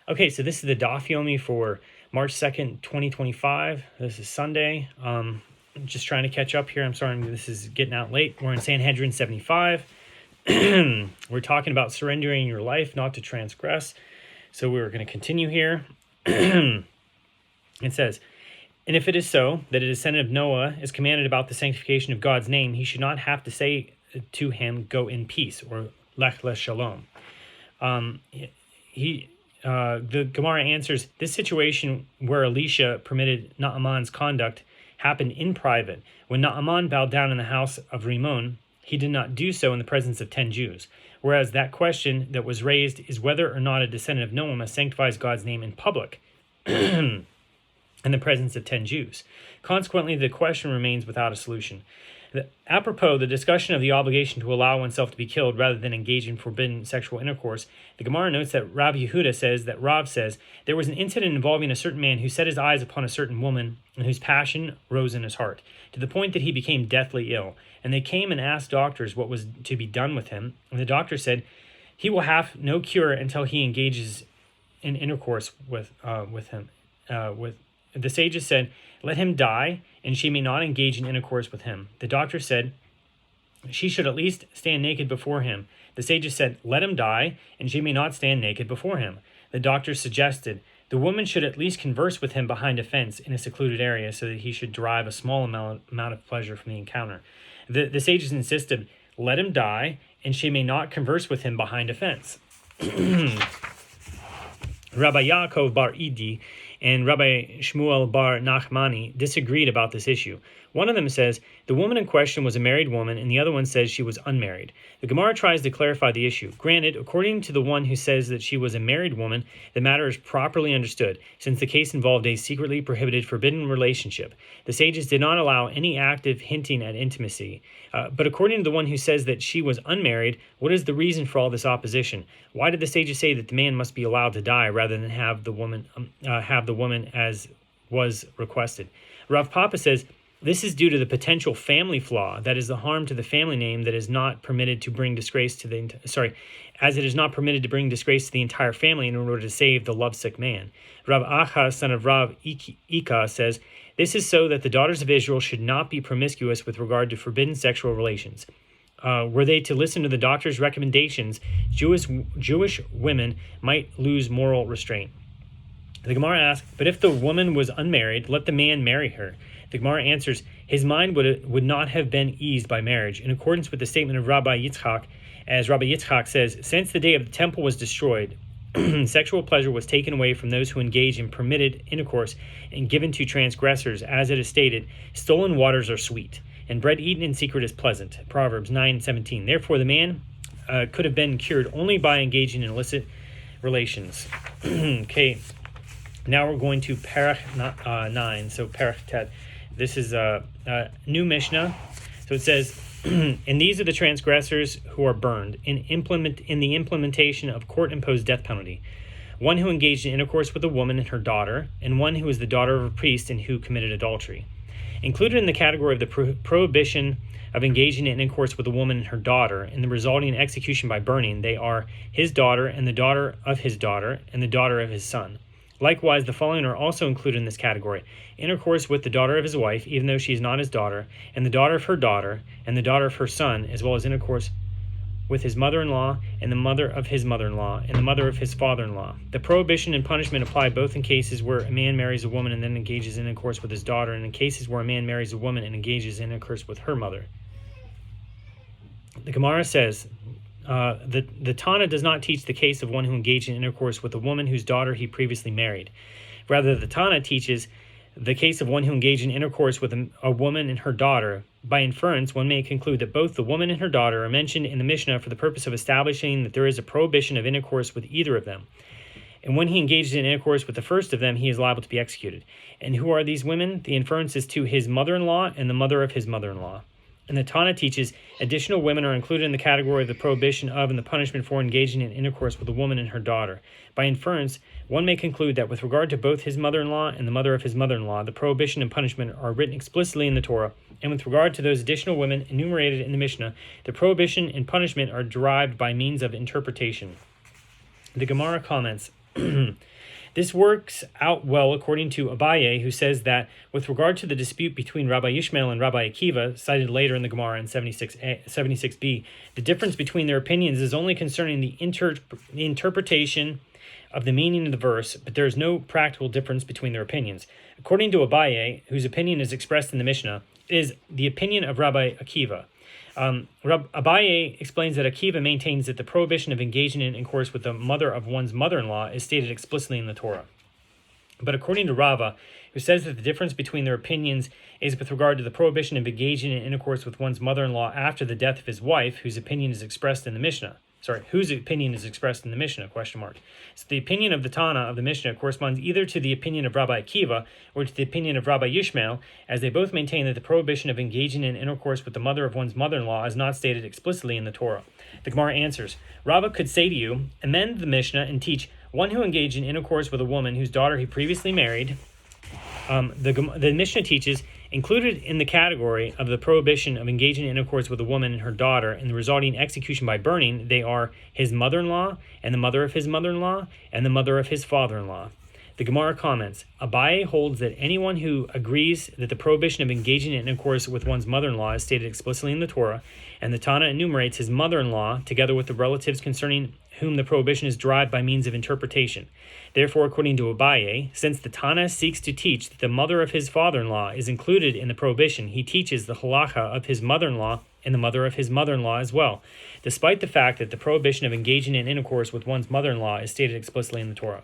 Okay, so this is the Daf Yomi for March 2nd, 2025. This is Sunday. Just trying to catch up here. I'm sorry, this is getting out late. We're in Sanhedrin 75. We're talking about surrendering your life not to transgress. So we're going to continue here. It says, "And if it is so that a descendant of Noah is commanded about the sanctification of God's name, he should not have to say to him, 'Go in peace,' or 'Lech shalom.'" The Gemara answers, this situation where Elisha permitted Naaman's conduct happened in private. When Naaman bowed down in the house of Rimmon, he did not do so in the presence of 10 Jews. Whereas that question that was raised is whether or not a descendant of Noah must sanctify God's name in public in the presence of 10 Jews. Consequently, the question remains without a solution. Apropos the discussion of the obligation to allow oneself to be killed rather than engage in forbidden sexual intercourse, the Gemara notes that Rav Yehuda says that Rav says, there was an incident involving a certain man who set his eyes upon a certain woman and whose passion rose in his heart, to the point that he became deathly ill. And they came and asked doctors what was to be done with him. And the doctor said, he will have no cure until he engages in intercourse with him. The sages said, let him die, and she may not engage in intercourse with him. The doctor said, she should at least stand naked before him. The sages said, let him die, and she may not stand naked before him. The doctor suggested, the woman should at least converse with him behind a fence in a secluded area so that he should derive a small amount of pleasure from the encounter. The sages insisted, let him die, and she may not converse with him behind a fence. Rabbi Yaakov bar Idi and Rabbi Shmuel bar Nachmani disagreed about this issue. One of them says the woman in question was a married woman, and the other one says she was unmarried. The Gemara tries to clarify the issue. Granted, according to the one who says that she was a married woman, the matter is properly understood, since the case involved a secretly prohibited forbidden relationship. The sages did not allow any active hinting at intimacy. But according to the one who says that she was unmarried, what is the reason for all this opposition? Why did the sages say that the man must be allowed to die rather than have the woman as was requested? Rav Papa says, this is due to the potential family flaw, that is the harm to the family name that is not permitted to bring disgrace to as it is not permitted to bring disgrace to the entire family in order to save the lovesick man. Rav Acha, son of Rav Ika, says, this is so that the daughters of Israel should not be promiscuous with regard to forbidden sexual relations. Were they to listen to the doctor's recommendations, Jewish women might lose moral restraint. The Gemara asks, but if the woman was unmarried, let the man marry her. The Gemara answers, his mind would not have been eased by marriage, in accordance with the statement of Rabbi Yitzchak, as Rabbi Yitzchak says, since the day of the temple was destroyed, sexual pleasure was taken away from those who engage in permitted intercourse and given to transgressors, as it is stated, stolen waters are sweet, and bread eaten in secret is pleasant. Proverbs 9:17. Therefore, the man could have been cured only by engaging in illicit relations. Okay, now we're going to Perach 9, so Perach Tet. This is a new Mishnah. So it says, and these are the transgressors who are burned in the implementation of court-imposed death penalty. One who engaged in intercourse with a woman and her daughter, and one who is the daughter of a priest and who committed adultery. Included in the category of the prohibition of engaging in intercourse with a woman and her daughter and the resulting execution by burning, they are his daughter and the daughter of his daughter and the daughter of his son. Likewise, the following are also included in this category: intercourse with the daughter of his wife, even though she is not his daughter, and the daughter of her daughter, and the daughter of her son, as well as intercourse with his mother-in-law, and the mother of his mother-in-law, and the mother of his father-in-law. The prohibition and punishment apply both in cases where a man marries a woman and then engages in intercourse with his daughter, and in cases where a man marries a woman and engages in intercourse with her mother. The Gemara says, the Tana does not teach the case of one who engaged in intercourse with a woman whose daughter he previously married. Rather, the Tana teaches the case of one who engaged in intercourse with a woman and her daughter. By inference, one may conclude that both the woman and her daughter are mentioned in the Mishnah for the purpose of establishing that there is a prohibition of intercourse with either of them. And when he engages in intercourse with the first of them, he is liable to be executed. And who are these women? The inference is to his mother-in-law and the mother of his mother-in-law. And the Tana teaches additional women are included in the category of the prohibition of and the punishment for engaging in intercourse with a woman and her daughter. By inference, one may conclude that with regard to both his mother-in-law and the mother of his mother-in-law, the prohibition and punishment are written explicitly in the Torah, and with regard to those additional women enumerated in the Mishnah, the prohibition and punishment are derived by means of interpretation. The Gemara comments, This works out well according to Abaye, who says that with regard to the dispute between Rabbi Yishmael and Rabbi Akiva, cited later in the Gemara in 76b, the difference between their opinions is only concerning the interpretation of the meaning of the verse, but there is no practical difference between their opinions. According to Abaye, whose opinion is expressed in the Mishnah, it is the opinion of Rabbi Akiva. Abaye explains that Akiva maintains that the prohibition of engaging in intercourse with the mother of one's mother-in-law is stated explicitly in the Torah. But according to Rava, who says that the difference between their opinions is with regard to the prohibition of engaging in intercourse with one's mother-in-law after the death of his wife, whose opinion is expressed in the Mishnah. So the opinion of the Tana of the Mishnah corresponds either to the opinion of Rabbi Akiva or to the opinion of Rabbi Yishmael, as they both maintain that the prohibition of engaging in intercourse with the mother of one's mother-in-law is not stated explicitly in the Torah. The Gemara answers, Rava could say to you, amend the Mishnah and teach, one who engaged in intercourse with a woman whose daughter he previously married. The Mishnah teaches, included in the category of the prohibition of engaging in intercourse with a woman and her daughter and the resulting execution by burning, they are his mother-in-law and the mother of his mother-in-law and the mother of his father-in-law. The Gemara comments, Abaye holds that anyone who agrees that the prohibition of engaging in intercourse with one's mother-in-law is stated explicitly in the Torah, and the Tana enumerates his mother-in-law together with the relatives concerning whom the prohibition is derived by means of interpretation. Therefore, according to Abaye, since the Tana seeks to teach that the mother of his father-in-law is included in the prohibition, he teaches the halacha of his mother-in-law and the mother of his mother-in-law as well, despite the fact that the prohibition of engaging in intercourse with one's mother-in-law is stated explicitly in the Torah.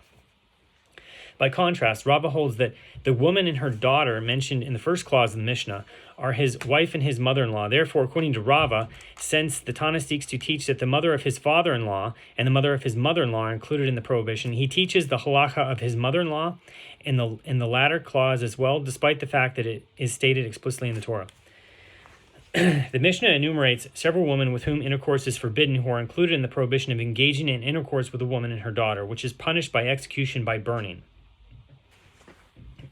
By contrast, Rava holds that the woman and her daughter mentioned in the first clause of the Mishnah are his wife and his mother-in-law. Therefore, according to Rava, since the Tana seeks to teach that the mother of his father-in-law and the mother of his mother-in-law are included in the prohibition, he teaches the halacha of his mother-in-law in the latter clause as well, despite the fact that it is stated explicitly in the Torah. The Mishnah enumerates several women with whom intercourse is forbidden who are included in the prohibition of engaging in intercourse with a woman and her daughter, which is punished by execution by burning.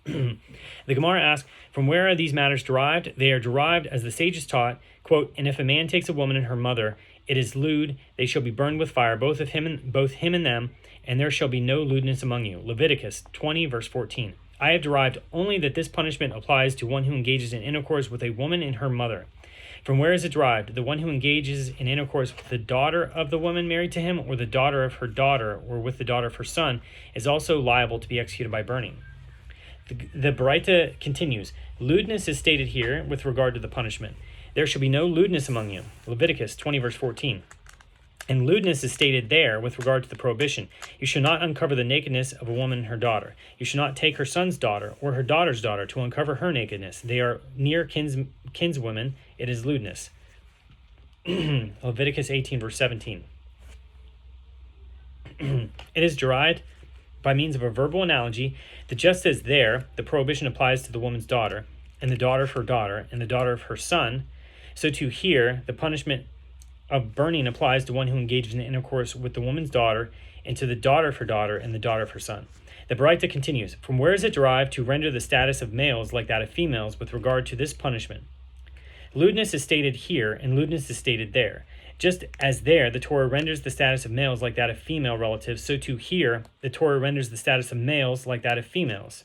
The Gemara asks, from where are these matters derived? They are derived, as the sages taught, quote, and if a man takes a woman and her mother, it is lewd, they shall be burned with fire, both him and them, and there shall be no lewdness among you. Leviticus 20, verse 14. I have derived only that this punishment applies to one who engages in intercourse with a woman and her mother. From where is it derived? The one who engages in intercourse with the daughter of the woman married to him, or the daughter of her daughter, or with the daughter of her son, is also liable to be executed by burning. The Baraita continues, lewdness is stated here with regard to the punishment. There shall be no lewdness among you. Leviticus 20, verse 14. And lewdness is stated there with regard to the prohibition. You shall not uncover the nakedness of a woman and her daughter. You shall not take her son's daughter or her daughter's daughter to uncover her nakedness. They are near kinswomen. It is lewdness. Leviticus 18, verse 17. It is derived by means of a verbal analogy that just as there, the prohibition applies to the woman's daughter, and the daughter of her daughter, and the daughter of her son, so too here, the punishment of burning applies to one who engages in intercourse with the woman's daughter, and to the daughter of her daughter, and the daughter of her son. The Baraita continues, from where is it derived to render the status of males like that of females with regard to this punishment? Lewdness is stated here, and lewdness is stated there. Just as there, the Torah renders the status of males like that of female relatives, so too here, the Torah renders the status of males like that of females.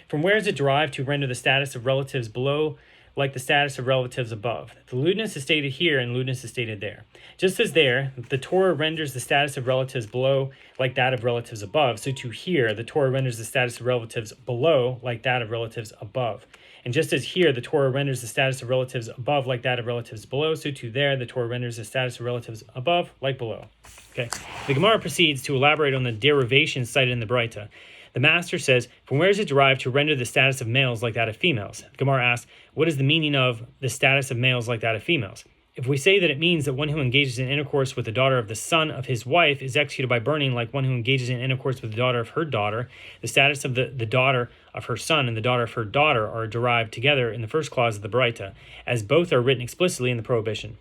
From where is it derived to render the status of relatives below like the status of relatives above? The lewdness is stated here and lewdness is stated there. Just as there, the Torah renders the status of relatives below like that of relatives above, so too here, the Torah renders the status of relatives below like that of relatives above. And just as here, the Torah renders the status of relatives above like that of relatives below, so too there, the Torah renders the status of relatives above like below. Okay. The Gemara proceeds to elaborate on the derivations cited in the Baraita. The master says, from where is it derived to render the status of males like that of females? The Gemara asks, what is the meaning of the status of males like that of females? If we say that it means that one who engages in intercourse with the daughter of the son of his wife is executed by burning like one who engages in intercourse with the daughter of her daughter, the status of the daughter of her son and the daughter of her daughter are derived together in the first clause of the Baraita, as both are written explicitly in the prohibition.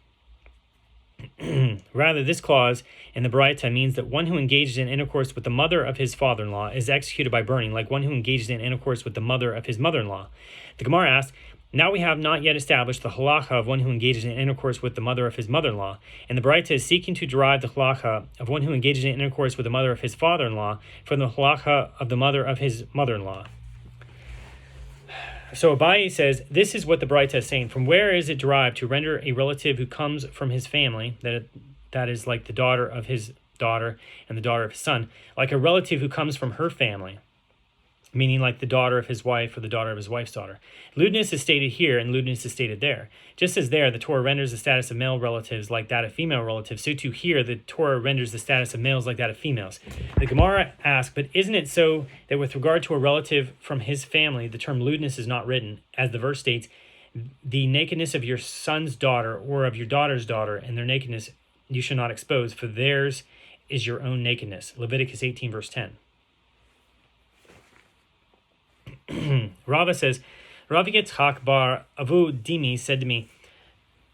Rather, this clause in the Baraita means that one who engages in intercourse with the mother of his father-in-law is executed by burning like one who engages in intercourse with the mother of his mother-in-law. The Gemara asks, Now we have not yet established the halacha of one who engages in intercourse with the mother of his mother-in-law, and the Baraita is seeking to derive the halacha of one who engages in intercourse with the mother of his father-in-law from the halacha of the mother of his mother-in-law. So Abaye says, this is what the Baraita is saying. From where is it derived to render a relative who comes from his family, that is like the daughter of his daughter and the daughter of his son, like a relative who comes from her family, meaning like the daughter of his wife or the daughter of his wife's daughter. Lewdness is stated here and lewdness is stated there. Just as there, the Torah renders the status of male relatives like that of female relatives, so too here, the Torah renders the status of males like that of females. The Gemara asks, but isn't it so that with regard to a relative from his family, the term lewdness is not written, as the verse states, the nakedness of your son's daughter or of your daughter's daughter, and their nakedness you shall not expose, for theirs is your own nakedness. Leviticus 18, verse 10. Rava says, Rav Yitzchak bar Avu Dimi said to me,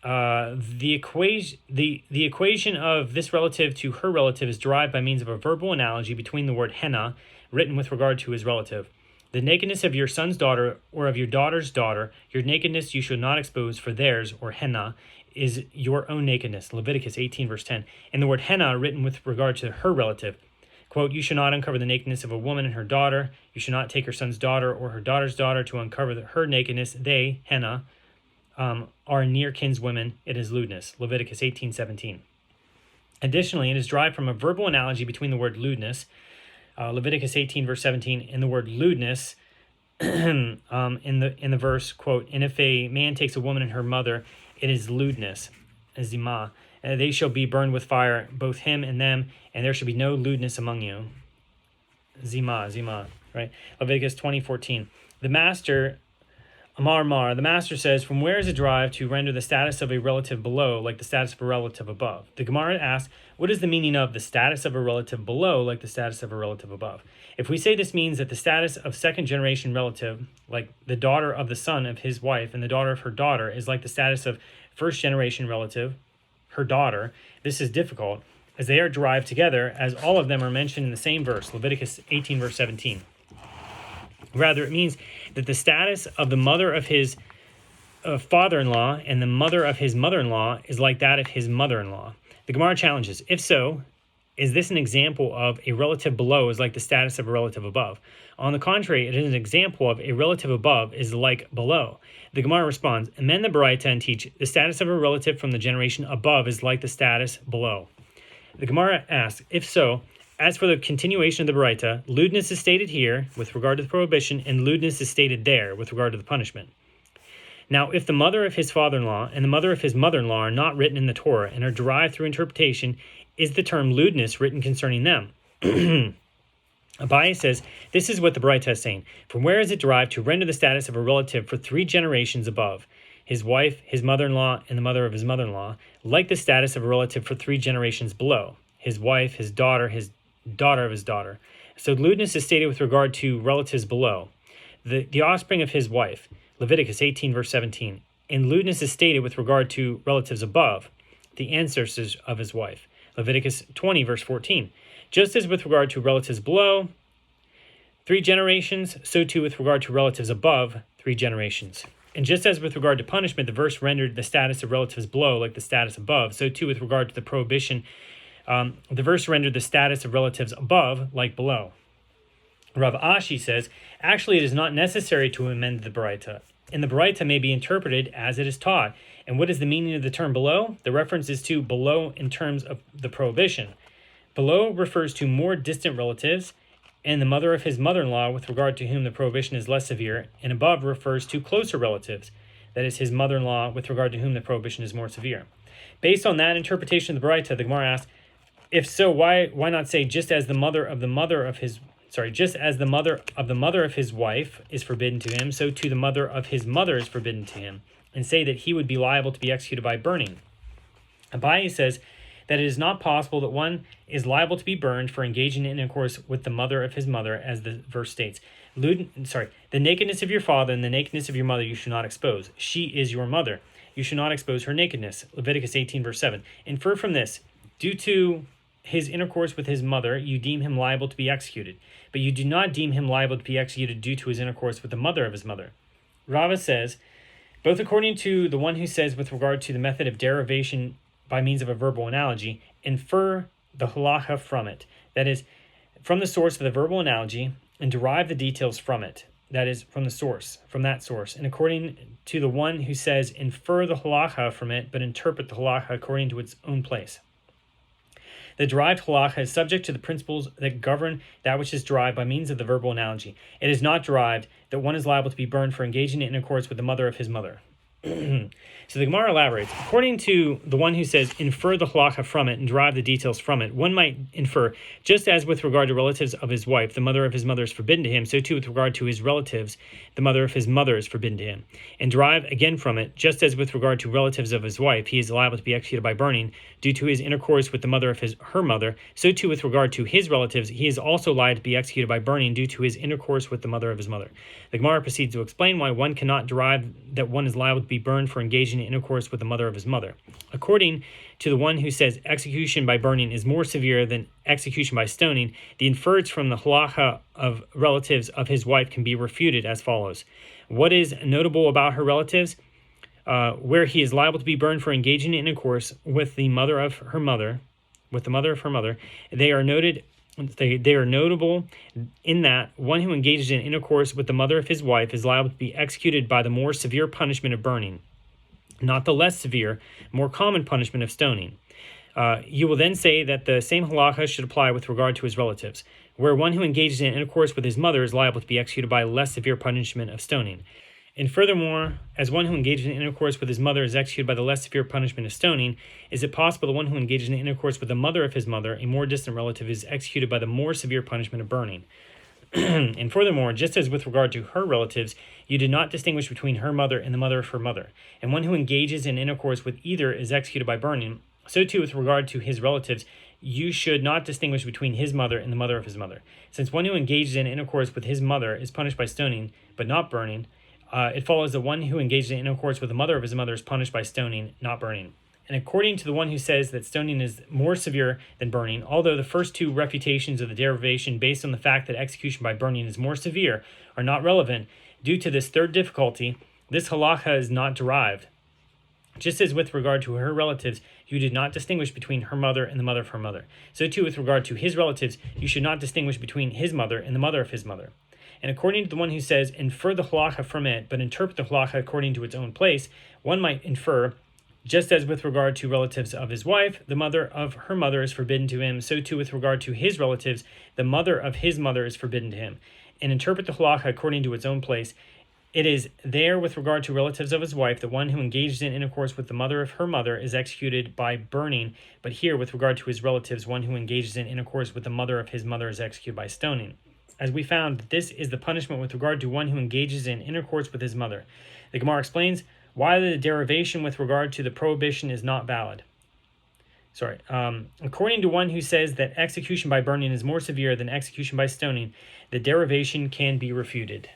the equation of this relative to her relative is derived by means of a verbal analogy between the word henna, written with regard to his relative. The nakedness of your son's daughter or of your daughter's daughter, your nakedness you shall not expose, for theirs, or henna, is your own nakedness. Leviticus 18, verse 10. And the word henna, written with regard to her relative. Quote, you shall not uncover the nakedness of a woman and her daughter. You shall not take her son's daughter or her daughter's daughter to uncover her nakedness. They, henna, are near kinswomen. It is lewdness. Leviticus 18:17. Additionally, it is derived from a verbal analogy between the word lewdness, Leviticus 18, verse 17, and the word lewdness in the verse, quote, and if a man takes a woman and her mother, it is lewdness, zima. They shall be burned with fire, both him and them, and there shall be no lewdness among you. Zima, right? Leviticus 20:14. The master, Amar, the master says, from where is it derived to render the status of a relative below like the status of a relative above? The Gemara asks, what is the meaning of the status of a relative below like the status of a relative above? If we say this means that the status of second generation relative, like the daughter of the son of his wife and the daughter of her daughter, is like the status of first generation relative, her daughter, this is difficult, as they are derived together, as all of them are mentioned in the same verse, Leviticus 18, verse 17. Rather, it means that the status of the mother of his father-in-law and the mother of his mother-in-law is like that of his mother-in-law. The Gemara challenges, if so, is this an example of a relative below is like the status of a relative above? On the contrary, it is an example of a relative above is like below. The Gemara responds, amend the Baraita and teach, the status of a relative from the generation above is like the status below. The Gemara asks, if so, as for the continuation of the Baraita, lewdness is stated here with regard to the prohibition, and lewdness is stated there with regard to the punishment. Now, if the mother of his father-in-law and the mother of his mother-in-law are not written in the Torah and are derived through interpretation, is the term lewdness written concerning them? Abaye says, this is what the Baraita is saying. From where is it derived to render the status of a relative for 3 generations above, his wife, his mother-in-law, and the mother of his mother-in-law, like the status of a relative for 3 generations below, his wife, his daughter of his daughter. So lewdness is stated with regard to relatives below, the offspring of his wife, Leviticus 18, verse 17. And lewdness is stated with regard to relatives above, the ancestors of his wife, Leviticus 20, verse 14. Just as with regard to relatives below, 3 generations, so too with regard to relatives above, 3 generations. And just as with regard to punishment, the verse rendered the status of relatives below like the status above, so too with regard to the prohibition, the verse rendered the status of relatives above like below. Rav Ashi says, actually it is not necessary to amend the Baraita, and the Baraita may be interpreted as it is taught. And what is the meaning of the term below? The reference is to below in terms of the prohibition. Below refers to more distant relatives, and the mother of his mother-in-law with regard to whom the prohibition is less severe, and above refers to closer relatives, that is his mother-in-law with regard to whom the prohibition is more severe. Based on that interpretation of the Baraita, the Gemara asks, if so, why not say just as the mother of the mother of his wife is forbidden to him, so too the mother of his mother is forbidden to him, and say that he would be liable to be executed by burning? Abaye says that it is not possible that one is liable to be burned for engaging in intercourse with the mother of his mother, as the verse states. The nakedness of your father and the nakedness of your mother you should not expose. She is your mother. You should not expose her nakedness. Leviticus 18, verse 7. Infer from this, due to his intercourse with his mother, you deem him liable to be executed, but you do not deem him liable to be executed due to his intercourse with the mother of his mother. Rava says Both according to the one who says with regard to the method of derivation by means of a verbal analogy, infer the halacha from it, that is, from the source of the verbal analogy, and derive the details from it, that is, from the source, from that source. And according to the one who says infer the halacha from it, but interpret the halacha according to its own place. The derived halacha is subject to the principles that govern that which is derived by means of the verbal analogy. It is not derived that one is liable to be burned for engaging in intercourse with the mother of his mother. So the Gemara elaborates. According to the one who says infer the halacha from it and derive the details from it, one might infer, just as with regard to relatives of his wife, the mother of his mother is forbidden to him, so too with regard to his relatives, the mother of his mother is forbidden to him. And derive again from it, just as with regard to relatives of his wife, he is liable to be executed by burning due to his intercourse with the mother of her mother, so too with regard to his relatives, he is also liable to be executed by burning due to his intercourse with the mother of his mother. The Gemara proceeds to explain why one cannot derive that one is liable to be burned for engaging in intercourse with the mother of his mother. According to the one who says execution by burning is more severe than execution by stoning, the inference from the halacha of relatives of his wife can be refuted as follows. What is notable about her relatives? Where he is liable to be burned for engaging in intercourse with the mother of her mother, they are notable in that one who engages in intercourse with the mother of his wife is liable to be executed by the more severe punishment of burning, not the less severe, more common punishment of stoning. You will then say that the same halacha should apply with regard to his relatives, where one who engages in intercourse with his mother is liable to be executed by a less severe punishment of stoning. And furthermore, as one who engages in intercourse with his mother is executed by the less severe punishment of stoning, is it possible that one who engages in intercourse with the mother of his mother, a more distant relative, is executed by the more severe punishment of burning? And furthermore, just as with regard to her relatives, you did not distinguish between her mother and the mother of her mother, and one who engages in intercourse with either is executed by burning, so too with regard to his relatives, you should not distinguish between his mother and the mother of his mother. Since one who engages in intercourse with his mother is punished by stoning, but not burning, it follows that one who engages in intercourse with the mother of his mother is punished by stoning, not burning. And according to the one who says that stoning is more severe than burning, although the first two refutations of the derivation based on the fact that execution by burning is more severe are not relevant, due to this third difficulty, this halacha is not derived. Just as with regard to her relatives, you did not distinguish between her mother and the mother of her mother, so too with regard to his relatives, you should not distinguish between his mother and the mother of his mother. And according to the one who says, infer the halacha from it, but interpret the halacha according to its own place, one might infer, just as with regard to relatives of his wife, the mother of her mother is forbidden to him, so too with regard to his relatives, the mother of his mother is forbidden to him. And interpret the halacha according to its own place. It is there with regard to relatives of his wife, the one who engages in intercourse with the mother of her mother is executed by burning, but here with regard to his relatives, one who engages in intercourse with the mother of his mother is executed by stoning. As we found, this is the punishment with regard to one who engages in intercourse with his mother. The Gemara explains why the derivation with regard to the prohibition is not valid. According to one who says that execution by burning is more severe than execution by stoning, the derivation can be refuted.